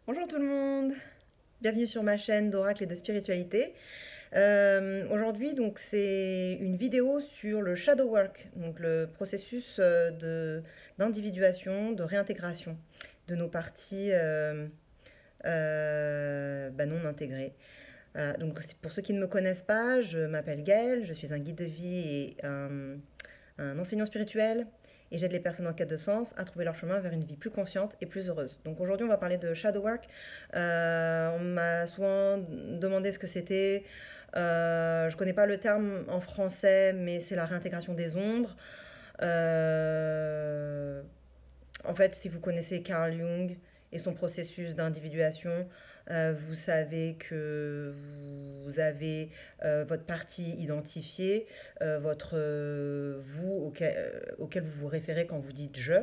Bonjour tout le monde, bienvenue sur ma chaîne d'oracle et de spiritualité. Aujourd'hui donc c'est une vidéo sur le shadow work, donc le processus d'individuation, de réintégration de nos parties non intégrées. Voilà, donc pour ceux qui ne me connaissent pas, je m'appelle Gaëlle, je suis un guide de vie et un enseignant spirituel et j'aide les personnes en quête de sens à trouver leur chemin vers une vie plus consciente et plus heureuse. Donc aujourd'hui, on va parler de shadow work. On m'a souvent demandé ce que c'était. Je connais pas le terme en français, mais c'est la réintégration des ombres. Euh, En fait, si vous connaissez Carl Jung et son processus d'individuation, vous savez que vous avez votre partie identifiée, votre vous auquel vous vous référez quand vous dites je.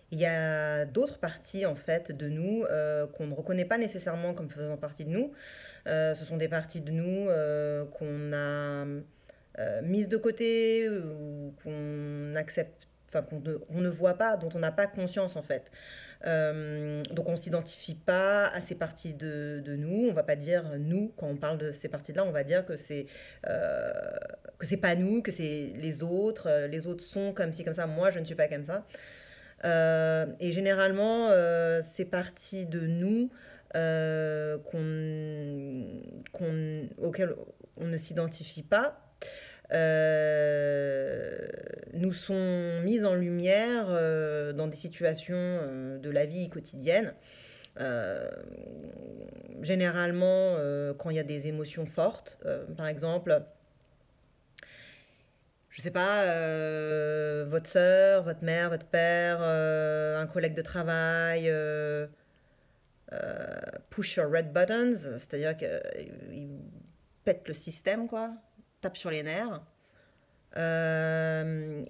Il y a d'autres parties en fait de nous qu'on ne reconnaît pas nécessairement comme faisant partie de nous. Ce sont des parties de nous qu'on a mises de côté ou qu'on accepte, enfin qu'on ne voit pas, dont on n'a pas conscience en fait. Donc on ne s'identifie pas à ces parties de nous. On va pas dire nous quand on parle de ces parties-là. On va dire euh, que c'est pas nous, que c'est les autres. Les autres sont comme ci comme ça. Moi je ne suis pas comme ça. Et généralement, c'est parti de nous auxquelles on ne s'identifie pas, nous sont mises en lumière dans des situations de la vie quotidienne. Euh, Généralement, quand il y a des émotions fortes, par exemple, je sais pas, votre sœur, votre mère, votre père, un collègue de travail, push your red buttons, c'est-à-dire qu'il pète le système, quoi, tape sur les nerfs.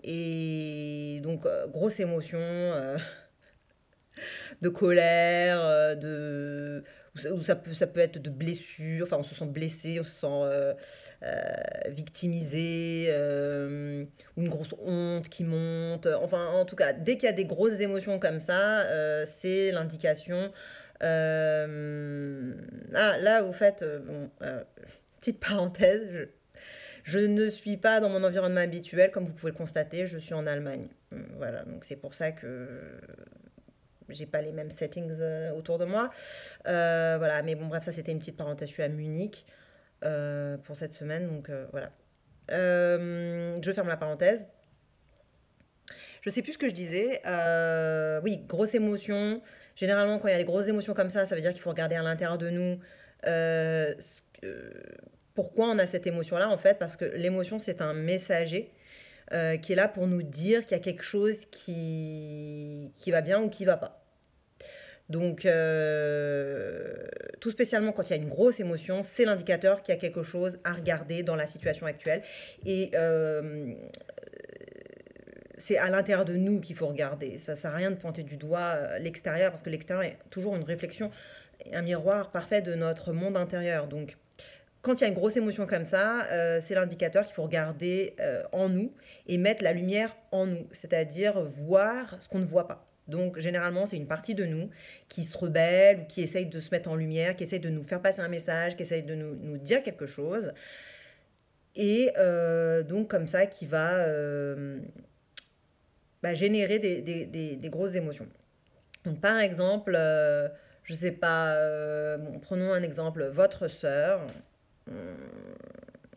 Et donc, grosse émotion de colère, ça peut être de blessure, enfin on se sent blessé, on se sent victimisé, ou une grosse honte qui monte. Enfin, en tout cas, dès qu'il y a des grosses émotions comme ça, c'est l'indication. Ah, là, au fait, petite parenthèse, je ne suis pas dans mon environnement habituel, comme vous pouvez le constater, je suis en Allemagne. Voilà, donc c'est pour ça que j'ai pas les mêmes settings autour de moi. Voilà, mais bon, bref, ça c'était une petite parenthèse. Je suis à Munich pour cette semaine, donc voilà. Je ferme la parenthèse. Je sais plus ce que je disais. Oui, grosse émotion. Généralement, quand il y a les grosses émotions comme ça veut dire qu'il faut regarder à l'intérieur de nous. Pourquoi on a cette émotion-là, en fait? Parce que l'émotion, c'est un messager qui est là pour nous dire qu'il y a quelque chose qui va bien ou qui va pas. Donc, tout spécialement quand il y a une grosse émotion, c'est l'indicateur qu'il y a quelque chose à regarder dans la situation actuelle. Et c'est à l'intérieur de nous qu'il faut regarder. Ça ne sert à rien de pointer du doigt l'extérieur, parce que l'extérieur est toujours une réflexion, un miroir parfait de notre monde intérieur. Donc, quand il y a une grosse émotion comme ça, c'est l'indicateur qu'il faut regarder en nous et mettre la lumière en nous, c'est-à-dire voir ce qu'on ne voit pas. Donc généralement, c'est une partie de nous qui se rebelle ou qui essaye de se mettre en lumière, qui essaye de nous faire passer un message, qui essaye de nous dire quelque chose. Et donc comme ça, qui va générer des grosses émotions. Donc par exemple, je sais pas, bon, prenons un exemple, votre sœur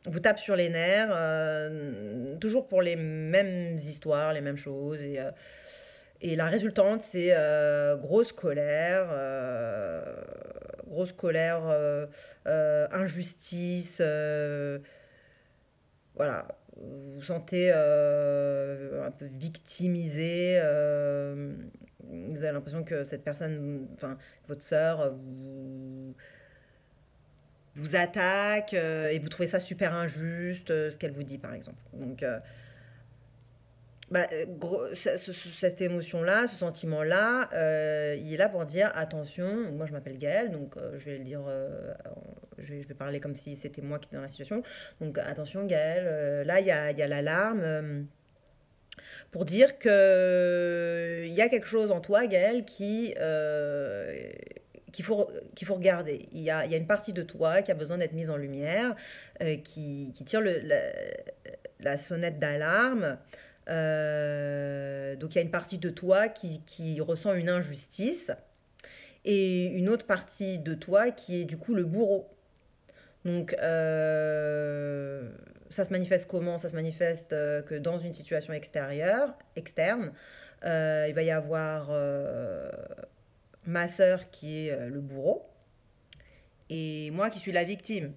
vous tape sur les nerfs, toujours pour les mêmes histoires, les mêmes choses. Et la résultante, c'est grosse colère, injustice. Voilà, vous vous sentez un peu victimisé. Vous avez l'impression que cette personne, enfin, votre sœur, vous attaque et vous trouvez ça super injuste, ce qu'elle vous dit, par exemple. Donc, cette émotion-là, ce sentiment-là, il est là pour dire attention. Moi, je m'appelle Gaëlle, donc je vais le dire, je vais parler comme si c'était moi qui étais dans la situation. Donc, attention, Gaëlle, là, il y a l'alarme. pour dire que il y a quelque chose en toi, Gaël, qu'il faut regarder. Il y a une partie de toi qui a besoin d'être mise en lumière, qui tire la sonnette d'alarme. Donc il y a une partie de toi qui ressent une injustice et une autre partie de toi qui est du coup le bourreau. Donc ça se manifeste comment? Ça se manifeste que dans une situation externe, il va y avoir ma sœur qui est le bourreau et moi qui suis la victime.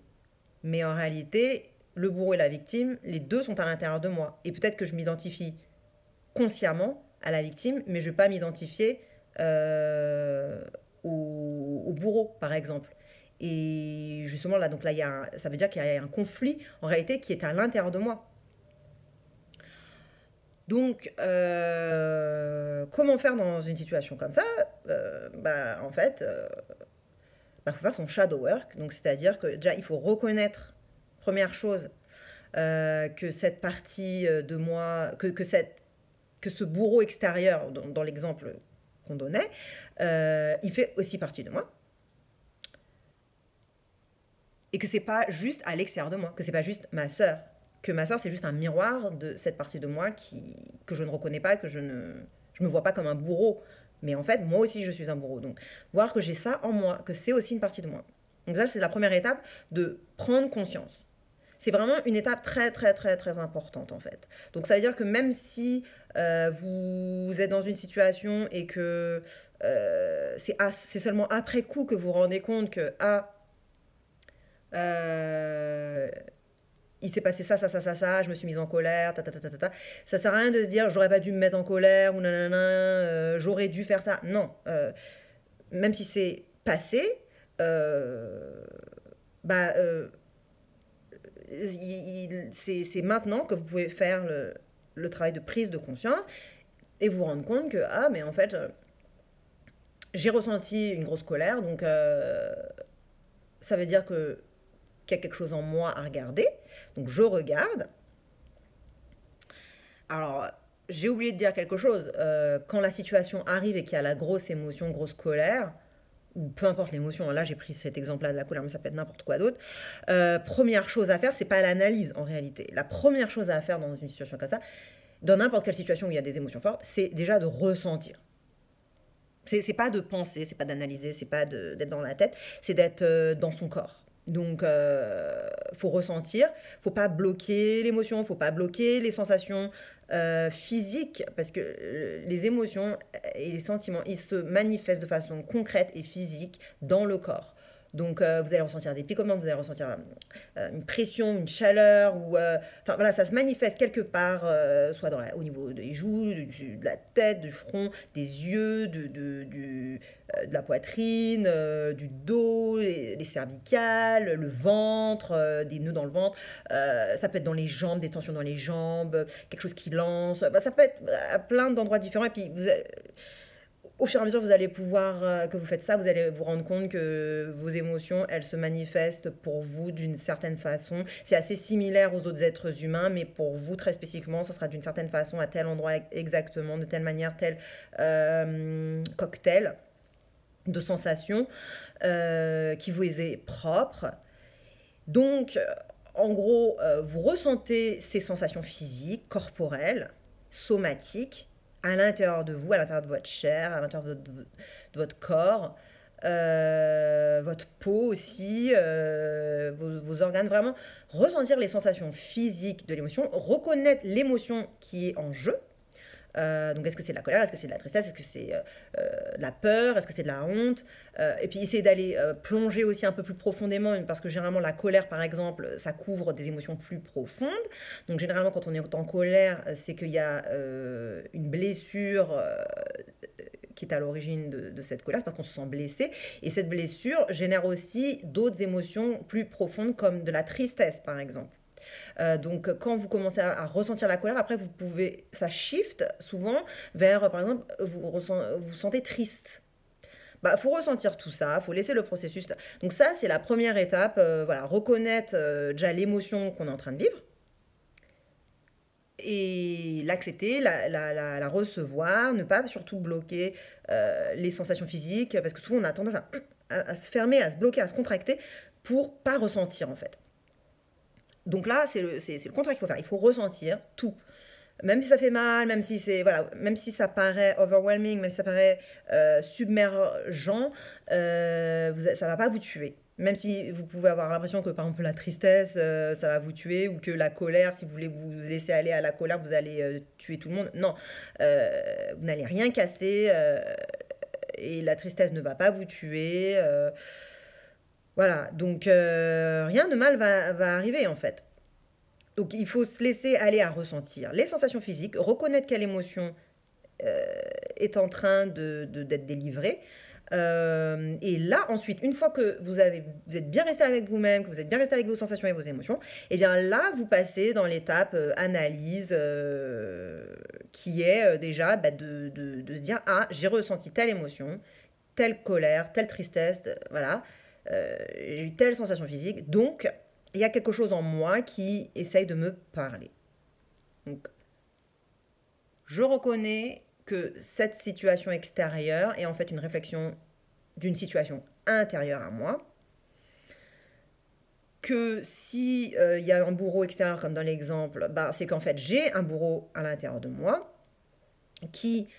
Mais en réalité, le bourreau et la victime, les deux sont à l'intérieur de moi. Et peut-être que je m'identifie consciemment à la victime, mais je ne vais pas m'identifier au bourreau, par exemple. Et justement, là, donc là, ça veut dire qu'il y a un conflit, en réalité, qui est à l'intérieur de moi. Donc, comment faire dans une situation comme ça? En fait, faut faire son shadow work. Donc, c'est-à-dire que déjà, il faut reconnaître, première chose, que cette partie de moi, que ce bourreau extérieur, dans l'exemple qu'on donnait, il fait aussi partie de moi. Et que c'est pas juste à l'extérieur de moi, que c'est pas juste ma sœur, que ma sœur c'est juste un miroir de cette partie de moi que je ne reconnais pas, que je me vois pas comme un bourreau. Mais en fait, moi aussi je suis un bourreau. Donc, voir que j'ai ça en moi, que c'est aussi une partie de moi. Donc ça, c'est la première étape de prendre conscience. C'est vraiment une étape très, très, très, très importante, en fait. Donc, ça veut dire que même si vous êtes dans une situation et que c'est seulement après coup que vous vous rendez compte que, euh, il s'est passé ça, je me suis mise en colère, Ça sert à rien de se dire, j'aurais pas dû me mettre en colère, ou nanana, j'aurais dû faire ça. Non. Même si c'est passé, euh, bah, euh, c'est maintenant que vous pouvez faire le travail de prise de conscience et vous rendre compte que, mais en fait, j'ai ressenti une grosse colère, donc ça veut dire qu'il y a quelque chose en moi à regarder. Donc je regarde. Alors, j'ai oublié de dire quelque chose. Quand la situation arrive et qu'il y a la grosse émotion, grosse colère, ou peu importe l'émotion, là j'ai pris cet exemple-là de la colère, mais ça peut être n'importe quoi d'autre. Première chose à faire, c'est pas l'analyse en réalité. La première chose à faire dans une situation comme ça, dans n'importe quelle situation où il y a des émotions fortes, c'est déjà de ressentir. C'est pas de penser, c'est pas d'analyser, c'est pas d'être dans la tête, c'est d'être dans son corps. Donc, faut ressentir, faut pas bloquer l'émotion, faut pas bloquer les sensations physiques, parce que les émotions et les sentiments, ils se manifestent de façon concrète et physique dans le corps. Donc, vous allez ressentir des picotements, vous allez ressentir une pression, une chaleur, enfin voilà, ça se manifeste quelque part, soit au niveau des joues, de la tête, du front, des yeux, de la poitrine, du dos, les cervicales, le ventre, des nœuds dans le ventre. Ça peut être dans les jambes, des tensions dans les jambes, quelque chose qui lance. Ça peut être à plein d'endroits différents. Et puis, au fur et à mesure, vous allez pouvoir, que vous faites ça, vous allez vous rendre compte que vos émotions, elles se manifestent pour vous d'une certaine façon. C'est assez similaire aux autres êtres humains, mais pour vous, très spécifiquement, ça sera d'une certaine façon, à tel endroit exactement, de telle manière, tel cocktail de sensations qui vous est propre. Donc, en gros, vous ressentez ces sensations physiques, corporelles, somatiques, à l'intérieur de vous, à l'intérieur de votre chair, à l'intérieur de votre corps, votre peau aussi, vos organes, vraiment ressentir les sensations physiques de l'émotion, reconnaître l'émotion qui est en jeu. Donc est-ce que c'est de la colère, est-ce que c'est de la tristesse, est-ce que c'est de la peur, est-ce que c'est de la honte, et puis essayer d'aller plonger aussi un peu plus profondément, parce que généralement la colère par exemple, ça couvre des émotions plus profondes. Donc généralement quand on est en colère, c'est qu'il y a une blessure qui est à l'origine de cette colère, parce qu'on se sent blessé, et cette blessure génère aussi d'autres émotions plus profondes comme de la tristesse par exemple. Donc quand vous commencez à ressentir la colère, après ça shift souvent vers, par exemple, vous sentez triste. Faut ressentir tout ça, faut laisser le processus. Donc ça, c'est la première étape, voilà, reconnaître déjà l'émotion qu'on est en train de vivre. et l'accepter, la recevoir, ne pas surtout bloquer les sensations physiques, parce que souvent on a tendance à se fermer, à se bloquer, à se contracter pour pas ressentir en fait. Donc là, c'est le contraire qu'il faut faire. Il faut ressentir tout. Même si ça fait mal, même si c'est voilà, même si ça paraît overwhelming, même si ça paraît submergent, ça va pas vous tuer. Même si vous pouvez avoir l'impression que par exemple la tristesse, ça va vous tuer, ou que la colère, si vous voulez vous laisser aller à la colère, vous allez tuer tout le monde. Non, vous n'allez rien casser, et la tristesse ne va pas vous tuer. Voilà, donc rien de mal va arriver en fait. Donc il faut se laisser aller à ressentir les sensations physiques, reconnaître quelle émotion est en train d'être délivrée. Et là, ensuite, une fois que vous êtes bien resté avec vous-même, que vous êtes bien resté avec vos sensations et vos émotions, et bien là, vous passez dans l'étape analyse, qui est déjà de se dire, ah, j'ai ressenti telle émotion, telle colère, telle tristesse, voilà, j'ai eu telle sensation physique, donc il y a quelque chose en moi qui essaye de me parler. Donc, je reconnais que cette situation extérieure est en fait une réflexion d'une situation intérieure à moi. Que si y a un bourreau extérieur, comme dans l'exemple, bah, c'est qu'en fait j'ai un bourreau à l'intérieur de moi qui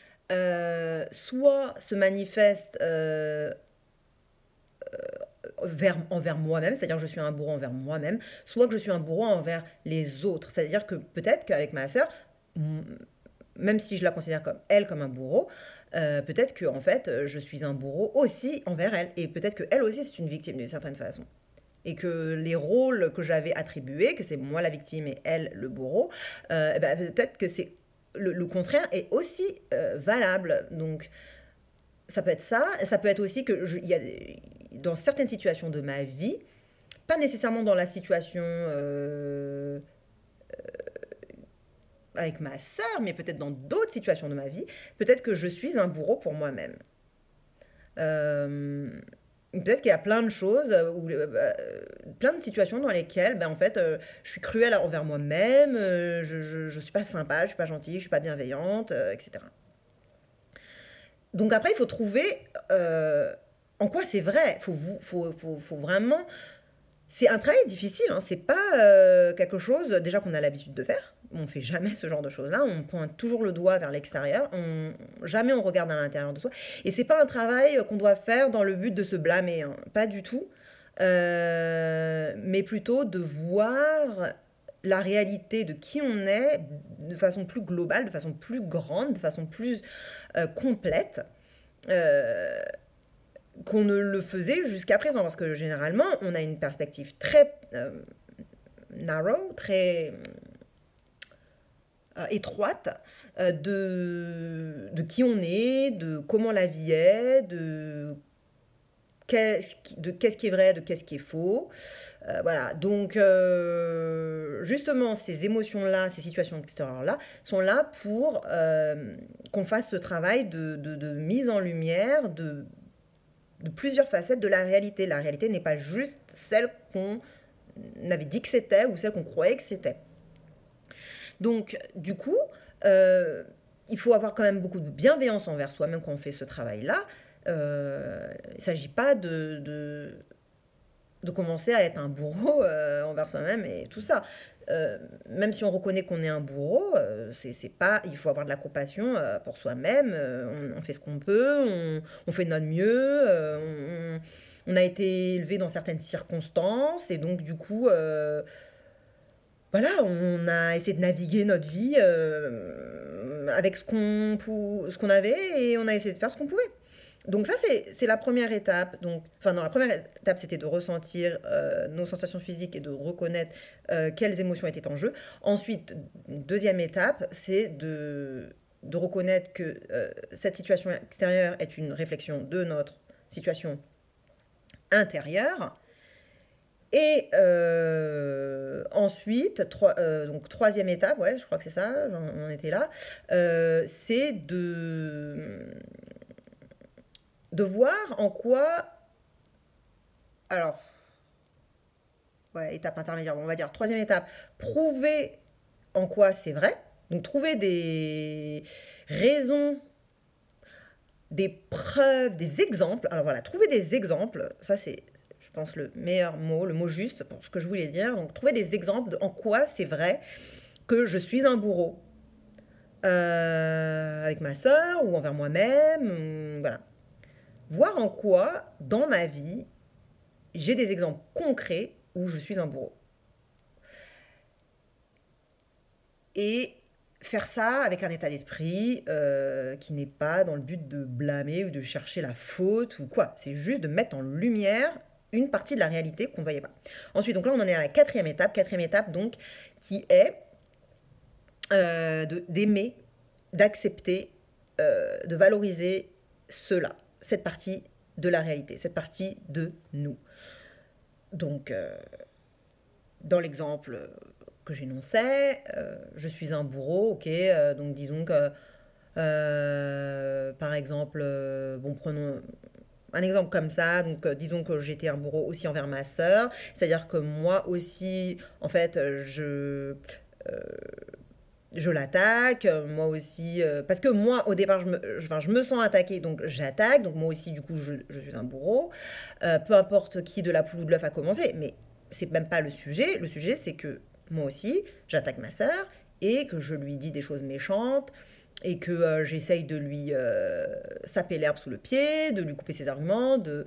soit se manifeste envers moi-même, c'est-à-dire que je suis un bourreau envers moi-même, soit que je suis un bourreau envers les autres. C'est-à-dire que peut-être qu'avec ma sœur, même si je la considère comme elle comme un bourreau, peut-être que en fait je suis un bourreau aussi envers elle, et peut-être que elle aussi c'est une victime d'une certaine façon. Et que les rôles que j'avais attribués, que c'est moi la victime et elle le bourreau, ben, peut-être que c'est le contraire est aussi valable. Donc ça peut être ça, ça peut être aussi que dans certaines situations de ma vie, pas nécessairement dans la situation avec ma sœur, mais peut-être dans d'autres situations de ma vie, peut-être que je suis un bourreau pour moi-même. Euh, Peut-être qu'il y a plein de choses, plein de situations dans lesquelles, ben, en fait, je suis cruelle envers moi-même, je suis pas sympa, je suis pas gentille, je suis pas bienveillante, etc. Donc après, il faut trouver en quoi c'est vrai. Faut vraiment. C'est un travail difficile, hein. C'est pas quelque chose déjà qu'on a l'habitude de faire. On fait jamais ce genre de choses-là. On pointe toujours le doigt vers l'extérieur. Jamais on regarde à l'intérieur de soi. Et c'est pas un travail qu'on doit faire dans le but de se blâmer, hein. Pas du tout. Mais plutôt de voir la réalité de qui on est de façon plus globale, de façon plus grande, de façon plus complète. Euh, qu'on ne le faisait jusqu'à présent. Parce que généralement, on a une perspective très narrow, très étroite de qui on est, de comment la vie est, qu'est-ce qui est vrai, de qu'est-ce qui est faux. Voilà, donc justement, ces émotions-là, ces situations extérieures-là, sont là pour qu'on fasse ce travail de mise en lumière de plusieurs facettes de la réalité. La réalité n'est pas juste celle qu'on avait dit que c'était ou celle qu'on croyait que c'était. Donc, du coup, il faut avoir quand même beaucoup de bienveillance envers soi-même quand on fait ce travail-là. Il ne s'agit pas de commencer à être un bourreau envers soi-même et tout ça. Même si on reconnaît qu'on est un bourreau, c'est pas, il faut avoir de la compassion pour soi-même. On fait ce qu'on peut, on fait de notre mieux. On a été élevé dans certaines circonstances et donc du coup, voilà, on a essayé de naviguer notre vie avec ce qu'on avait et on a essayé de faire ce qu'on pouvait. Donc ça, c'est la première étape. Donc, enfin, non, la première étape, c'était de ressentir nos sensations physiques et de reconnaître quelles émotions étaient en jeu. Ensuite, deuxième étape, c'est de reconnaître que cette situation extérieure est une réflexion de notre situation intérieure. Et ensuite, donc troisième étape, ouais, je crois que c'est ça, on était là, c'est de voir en quoi. Alors, ouais, étape intermédiaire, on va dire troisième étape, prouver en quoi c'est vrai. Donc trouver des raisons, des preuves, des exemples. Alors voilà, trouver des exemples, ça c'est, je pense, le meilleur mot, le mot juste pour ce que je voulais dire. Donc trouver des exemples en quoi c'est vrai que je suis un bourreau. Avec ma sœur ou envers moi-même, voilà. Voir en quoi, dans ma vie, j'ai des exemples concrets où je suis un bourreau. Et faire ça avec un état d'esprit qui n'est pas dans le but de blâmer ou de chercher la faute ou quoi. C'est juste de mettre en lumière une partie de la réalité qu'on ne voyait pas. Ensuite, donc là, on en est à la quatrième étape donc, qui est d'aimer, d'accepter, de valoriser cela, cette partie de la réalité, cette partie de nous. Donc, dans l'exemple que j'énonçais, je suis un bourreau, ok, donc disons que, par exemple, bon, prenons un exemple comme ça, donc disons que j'étais un bourreau aussi envers ma sœur, c'est-à-dire que moi aussi, en fait, je l'attaque, moi aussi, parce que moi au départ je me sens attaquée, donc j'attaque, donc moi aussi du coup je suis un bourreau, peu importe qui de la poule ou de l'œuf a commencé, mais c'est même pas le sujet c'est que moi aussi j'attaque ma sœur et que je lui dis des choses méchantes et que j'essaye de lui saper l'herbe sous le pied, de lui couper ses arguments, de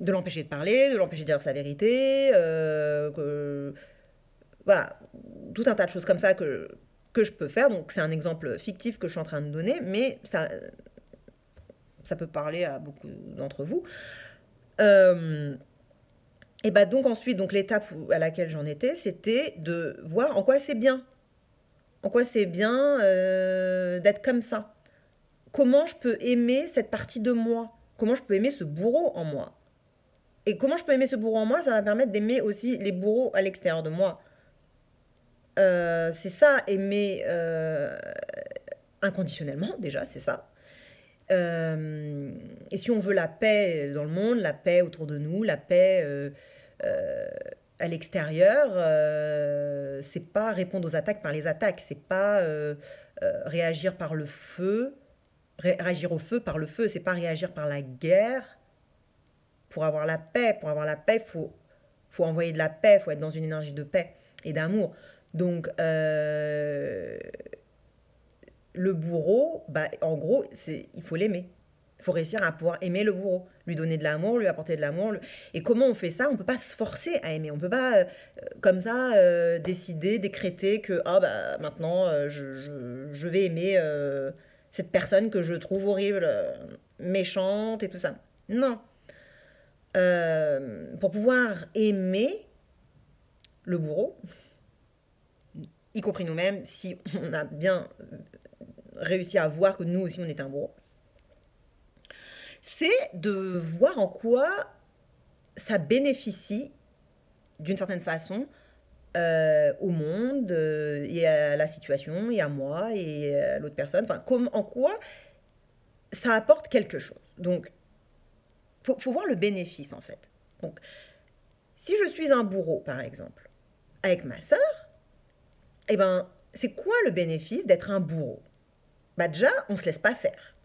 l'empêcher de parler, de l'empêcher de dire sa vérité, voilà, tout un tas de choses comme ça que je peux faire. Donc c'est un exemple fictif que je suis en train de donner, mais ça peut parler à beaucoup d'entre vous. Et bah donc ensuite, donc l'étape à laquelle j'en étais, c'était de voir en quoi c'est bien. En quoi c'est bien d'être comme ça. Comment je peux aimer cette partie de moi. Comment je peux aimer ce bourreau en moi. Et comment je peux aimer ce bourreau en moi, ça va permettre d'aimer aussi les bourreaux à l'extérieur de moi. C'est ça, aimer inconditionnellement, déjà, c'est ça. Et si on veut la paix dans le monde, la paix autour de nous, la paix à l'extérieur, c'est pas répondre aux attaques par les attaques, c'est pas réagir par le feu, réagir au feu par le feu, c'est pas réagir par la guerre pour avoir la paix. Pour avoir la paix, faut envoyer de la paix, faut être dans une énergie de paix et d'amour. Donc, le bourreau, bah, en gros, il faut l'aimer. Il faut réussir à pouvoir aimer le bourreau, lui donner de l'amour, lui apporter de l'amour. Et comment on fait ça? On ne peut pas se forcer à aimer. On ne peut pas, comme ça, décider, décréter que ah, bah, maintenant, je vais aimer cette personne que je trouve horrible, méchante et tout ça. Non. Pour pouvoir aimer le bourreau, y compris nous-mêmes, si on a bien réussi à voir que nous aussi on était un bourreau, c'est de voir en quoi ça bénéficie d'une certaine façon au monde et à la situation et à moi et à l'autre personne, enfin en quoi ça apporte quelque chose. Donc faut voir le bénéfice en fait. Donc si je suis un bourreau par exemple avec ma sœur, eh ben c'est quoi le bénéfice d'être un bourreau? Bah déjà, on se laisse pas faire.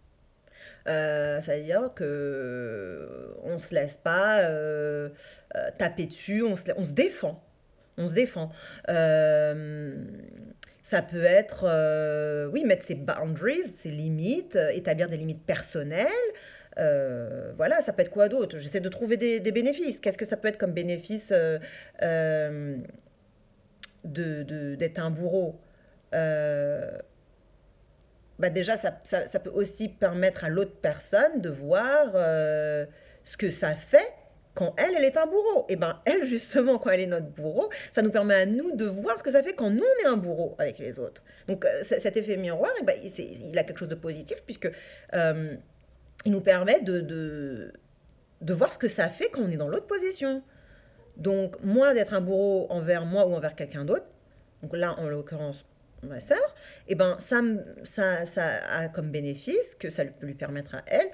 C'est-à-dire que on se laisse pas taper dessus, on se défend. On se défend. Ça peut être, oui, mettre ses boundaries, ses limites, établir des limites personnelles. Voilà, ça peut être quoi d'autre? J'essaie de trouver des bénéfices. Qu'est-ce que ça peut être comme bénéfice d'être un bourreau? Bah déjà, ça peut aussi permettre à l'autre personne de voir ce que ça fait quand elle est un bourreau. Et ben elle, justement, quand elle est notre bourreau, ça nous permet à nous de voir ce que ça fait quand nous, on est un bourreau avec les autres. Donc cet effet miroir, et ben, il a quelque chose de positif puisque il nous permet de voir ce que ça fait quand on est dans l'autre position. Donc moi, d'être un bourreau envers moi ou envers quelqu'un d'autre, donc là, en l'occurrence, ma sœur, et ben ça a comme bénéfice que ça peut lui permettre à elle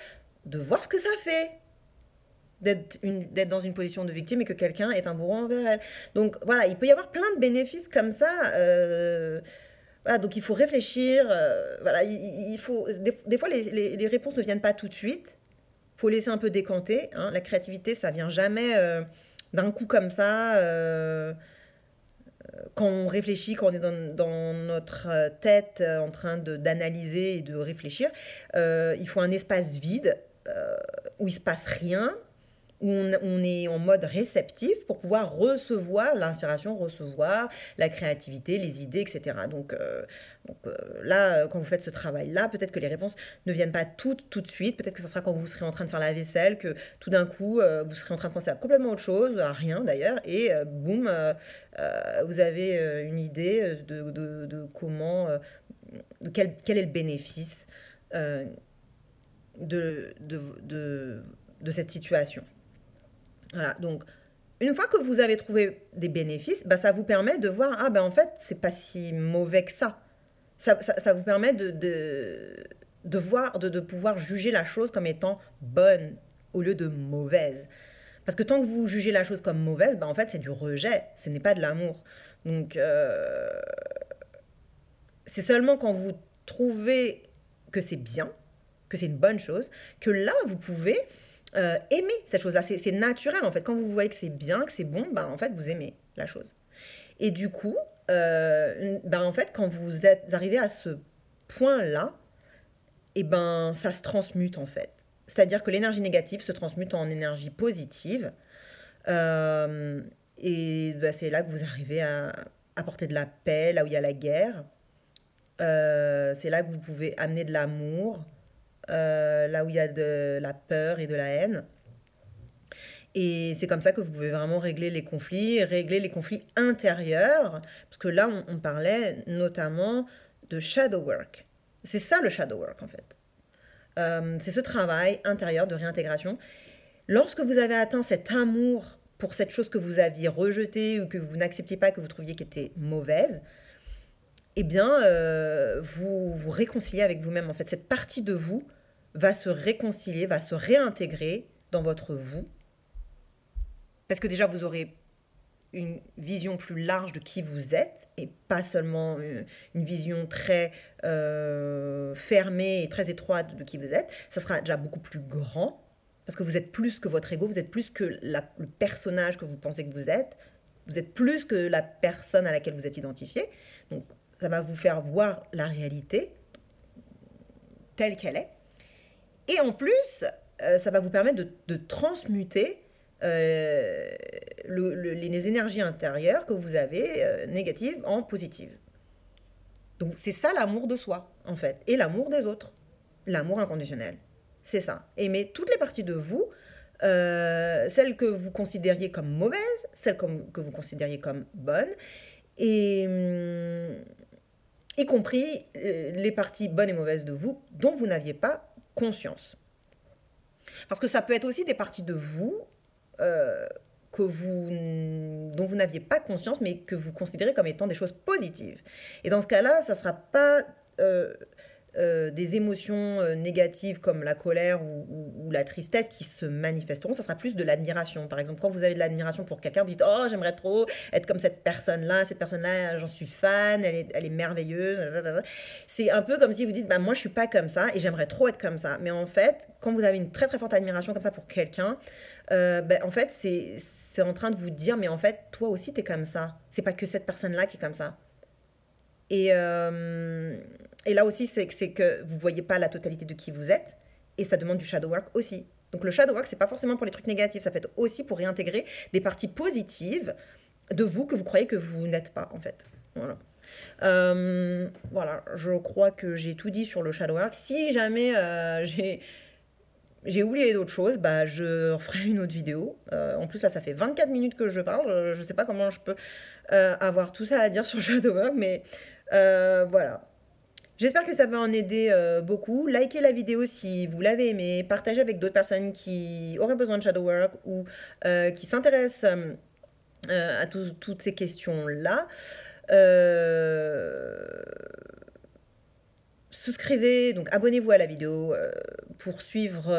de voir ce que ça fait. d'être dans une position de victime et que quelqu'un est un bourreau envers elle. Donc voilà, il peut y avoir plein de bénéfices comme ça. Voilà, donc il faut réfléchir. Voilà, il faut, des fois, les réponses ne viennent pas tout de suite. Il faut laisser un peu décanter, hein. La créativité, ça vient jamais d'un coup comme ça. Quand on réfléchit, quand on est dans notre tête en train d'analyser et de réfléchir, il faut un espace vide où il se passe rien, où on est en mode réceptif pour pouvoir recevoir l'inspiration, recevoir la créativité, les idées, etc. Là, quand vous faites ce travail-là, peut-être que les réponses ne viennent pas toutes tout de suite. Peut-être que ce sera quand vous serez en train de faire la vaisselle, que tout d'un coup, vous serez en train de penser à complètement autre chose, à rien d'ailleurs, et boum, vous avez une idée de comment, quel est le bénéfice euh, de, de, de cette situation. Voilà, donc une fois que vous avez trouvé des bénéfices, bah, ça vous permet de voir, ah ben en fait, c'est pas si mauvais que ça. Ça vous permet de voir, de pouvoir juger la chose comme étant bonne au lieu de mauvaise. Parce que tant que vous jugez la chose comme mauvaise, bah, en fait, c'est du rejet, ce n'est pas de l'amour. Donc, c'est seulement quand vous trouvez que c'est bien, que c'est une bonne chose, que là, vous pouvez aimer cette chose-là. C'est naturel, en fait. Quand vous voyez que c'est bien, que c'est bon, bah, en fait, vous aimez la chose. Et du coup, ben, en fait, quand vous êtes arrivé à ce point-là, et ben, ça se transmute, en fait. C'est-à-dire que l'énergie négative se transmute en énergie positive. Euh, et ben, c'est là que vous arrivez à apporter de la paix, là où il y a la guerre. C'est là que vous pouvez amener de l'amour, là où il y a de la peur et de la haine. Et c'est comme ça que vous pouvez vraiment régler les conflits intérieurs, parce que là, on parlait notamment de shadow work. C'est ça le shadow work, en fait. C'est ce travail intérieur de réintégration. Lorsque vous avez atteint cet amour pour cette chose que vous aviez rejetée ou que vous n'acceptiez pas, que vous trouviez qui était mauvaise, eh bien, vous vous réconciliez avec vous-même. En fait, cette partie de vous va se réconcilier, va se réintégrer dans votre vous. Parce que déjà, vous aurez une vision plus large de qui vous êtes et pas seulement une vision très fermée et très étroite de qui vous êtes. Ça sera déjà beaucoup plus grand parce que vous êtes plus que votre ego, vous êtes plus que le personnage que vous pensez que vous êtes plus que la personne à laquelle vous êtes identifié. Donc, ça va vous faire voir la réalité telle qu'elle est. Et en plus, ça va vous permettre de transmuter les énergies intérieures que vous avez négatives en positives. Donc c'est ça l'amour de soi, en fait, et l'amour des autres, l'amour inconditionnel. C'est ça. Aimer toutes les parties de vous, celles que vous considériez comme mauvaises, celles que vous considériez comme bonnes, et y compris les parties bonnes et mauvaises de vous dont vous n'aviez pas conscience. Parce que ça peut être aussi des parties de vous dont vous n'aviez pas conscience, mais que vous considérez comme étant des choses positives. Et dans ce cas-là, ça ne sera pas des émotions négatives comme la colère ou la tristesse qui se manifesteront, ça sera plus de l'admiration. Par exemple, quand vous avez de l'admiration pour quelqu'un, vous dites « Oh, j'aimerais trop être comme cette personne-là, j'en suis fan, elle est merveilleuse. » C'est un peu comme si vous dites bah, « Moi, je ne suis pas comme ça et j'aimerais trop être comme ça. » Mais en fait, quand vous avez une très très forte admiration comme ça pour quelqu'un, en fait, c'est en train de vous dire « Mais en fait, toi aussi, tu es comme ça. C'est pas que cette personne-là qui est comme ça. » Et là aussi, c'est que vous ne voyez pas la totalité de qui vous êtes, et ça demande du shadow work aussi. Donc le shadow work, c'est pas forcément pour les trucs négatifs, ça peut être aussi pour réintégrer des parties positives de vous que vous croyez que vous n'êtes pas, en fait. Voilà. Voilà, je crois que j'ai tout dit sur le shadow work. Si jamais j'ai oublié d'autres choses, bah, je referai une autre vidéo. En plus, là, ça fait 24 minutes que je parle. Je ne sais pas comment je peux avoir tout ça à dire sur shadow work, mais voilà. J'espère que ça va en aider beaucoup. Likez la vidéo si vous l'avez aimée. Partagez avec d'autres personnes qui auraient besoin de shadow work ou qui s'intéressent à toutes ces questions-là. souscrivez, donc abonnez-vous à la vidéo pour suivre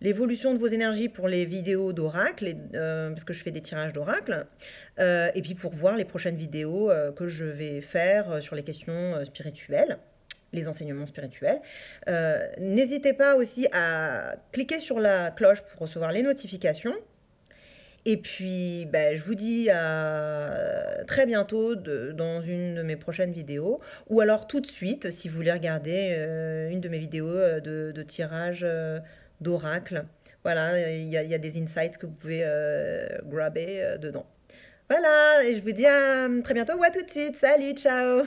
l'évolution de vos énergies pour les vidéos d'oracle, parce que je fais des tirages d'oracle, et puis pour voir les prochaines vidéos que je vais faire sur les questions spirituelles, les enseignements spirituels. N'hésitez pas aussi à cliquer sur la cloche pour recevoir les notifications. Et puis, je vous dis à très bientôt dans une de mes prochaines vidéos, ou alors tout de suite si vous voulez regarder une de mes vidéos de tirage d'oracle. Voilà, il y a des insights que vous pouvez grabber dedans. Voilà, et je vous dis à très bientôt ou à tout de suite. Salut, ciao!